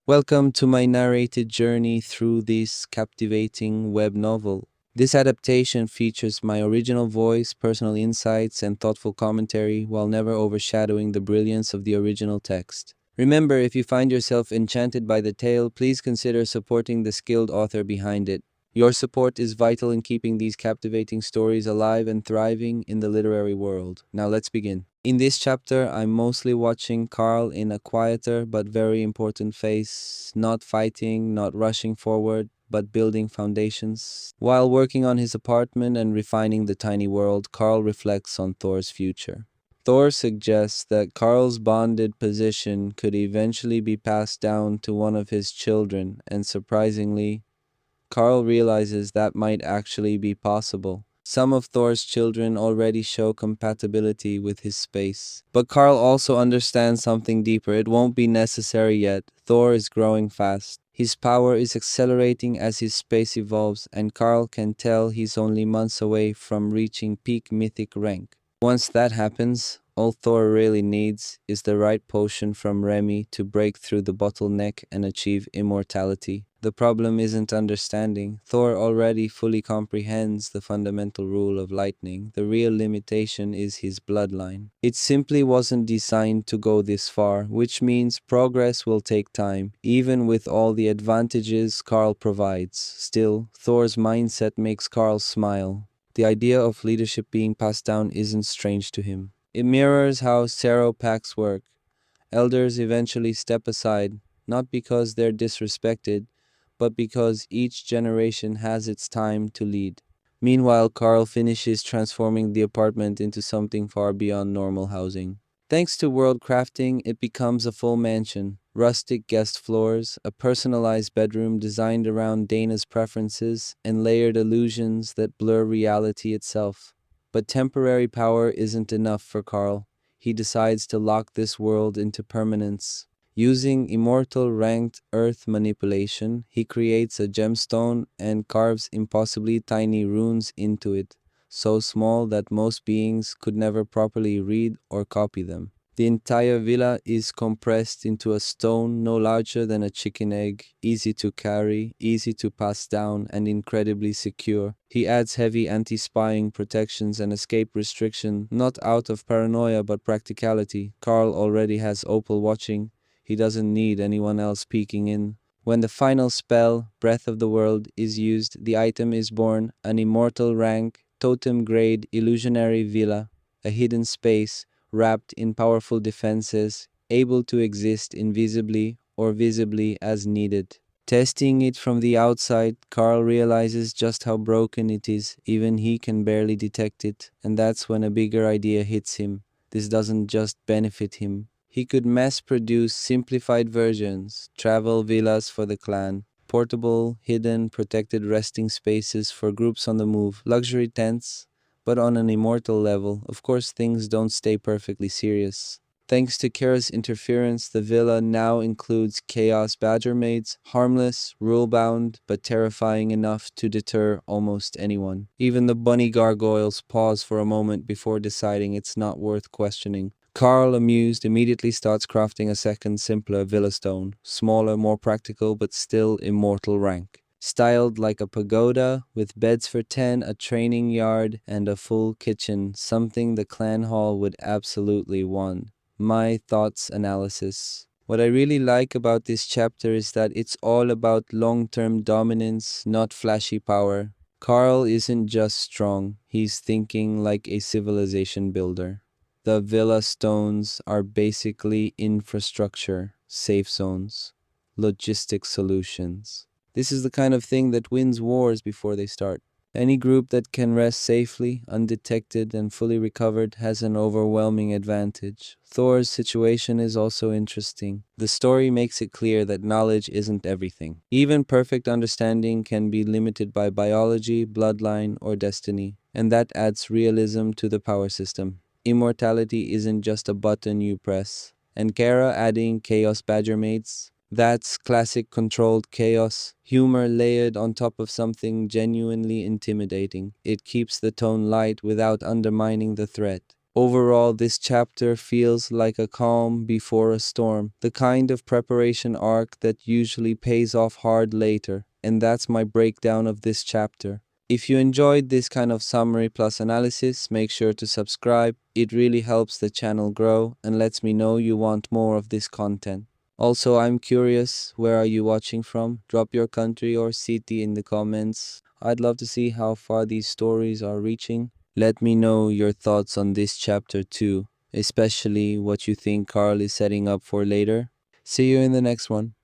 Welcome to my narrated journey through this captivating web novel. This adaptation features my original voice, personal insights, and thoughtful commentary while never overshadowing the brilliance of the original text. Remember, if you find yourself enchanted by the tale, please consider supporting the skilled author behind it. Your support is vital in keeping these captivating stories alive and thriving in the literary world. Now let's begin. In this chapter, I'm mostly watching Karl in a quieter but very important phase, not fighting, not rushing forward, but building foundations. While working on his apartment and refining the tiny world, Karl reflects on Thor's future. Thor suggests that Karl's bonded position could eventually be passed down to one of his children, and surprisingly, Karl realizes that might actually be possible. Some of Thor's children already show compatibility with his space. But Karl also understands something deeper. It won't be necessary yet. Thor is growing fast. His power is accelerating as his space evolves, and Karl can tell he's only months away from reaching peak mythic rank. Once that happens, all Thor really needs is the right potion from Remy to break through the bottleneck and achieve immortality. The problem isn't understanding. Thor already fully comprehends the fundamental rule of lightning. The real limitation is his bloodline. It simply wasn't designed to go this far, which means progress will take time, even with all the advantages Karl provides. Still, Thor's mindset makes Karl smile. The idea of leadership being passed down isn't strange to him. It mirrors how Sero packs work. Elders eventually step aside, not because they're disrespected, but because each generation has its time to lead. Meanwhile, Karl finishes transforming the apartment into something far beyond normal housing. Thanks to world crafting, it becomes a full mansion. Rustic guest floors, a personalized bedroom designed around Dana's preferences, and layered illusions that blur reality itself. But temporary power isn't enough for Karl. He decides to lock this world into permanence. Using immortal ranked earth manipulation, he creates a gemstone and carves impossibly tiny runes into it, so small that most beings could never properly read or copy them. The entire villa is compressed into a stone no larger than a chicken egg, easy to carry, easy to pass down, and incredibly secure. He adds heavy anti-spying protections and escape restriction, not out of paranoia but practicality. Karl already has Opal watching. He doesn't need anyone else peeking in. When the final spell, Breath of the World, is used, the item is born, an immortal rank, totem-grade illusionary villa, a hidden space, wrapped in powerful defenses, able to exist invisibly or visibly as needed. Testing it from the outside, Karl realizes just how broken it is. Even he can barely detect it, and that's when a bigger idea hits him. This doesn't just benefit him. He could mass-produce simplified versions, travel villas for the clan, portable, hidden, protected resting spaces for groups on the move, luxury tents, but on an immortal level. Of course, things don't stay perfectly serious. Thanks to Kara's interference, the villa now includes chaos badger maids, harmless, rule-bound, but terrifying enough to deter almost anyone. Even the bunny gargoyles pause for a moment before deciding it's not worth questioning. Karl, amused, immediately starts crafting a second, simpler villa stone, smaller, more practical, but still immortal rank. Styled like a pagoda, with beds for 10, a training yard, and a full kitchen, something the clan hall would absolutely want. My thoughts analysis. What I really like about this chapter is that it's all about long-term dominance, not flashy power. Karl isn't just strong, he's thinking like a civilization builder. The villa stones are basically infrastructure, safe zones, logistic solutions. This is the kind of thing that wins wars before they start. Any group that can rest safely, undetected, and fully recovered has an overwhelming advantage. Thor's situation is also interesting. The story makes it clear that knowledge isn't everything. Even perfect understanding can be limited by biology, bloodline, or destiny, and that adds realism to the power system. Immortality isn't just a button you press. And Kara adding Chaos Badger mates? That's classic controlled chaos, humor layered on top of something genuinely intimidating. It keeps the tone light without undermining the threat. Overall, this chapter feels like a calm before a storm, the kind of preparation arc that usually pays off hard later. And that's my breakdown of this chapter. If you enjoyed this kind of summary plus analysis, make sure to subscribe. It really helps the channel grow and lets me know you want more of this content. Also, I'm curious, where are you watching from? Drop your country or city in the comments. I'd love to see how far these stories are reaching. Let me know your thoughts on this chapter too, especially what you think Karl is setting up for later. See you in the next one.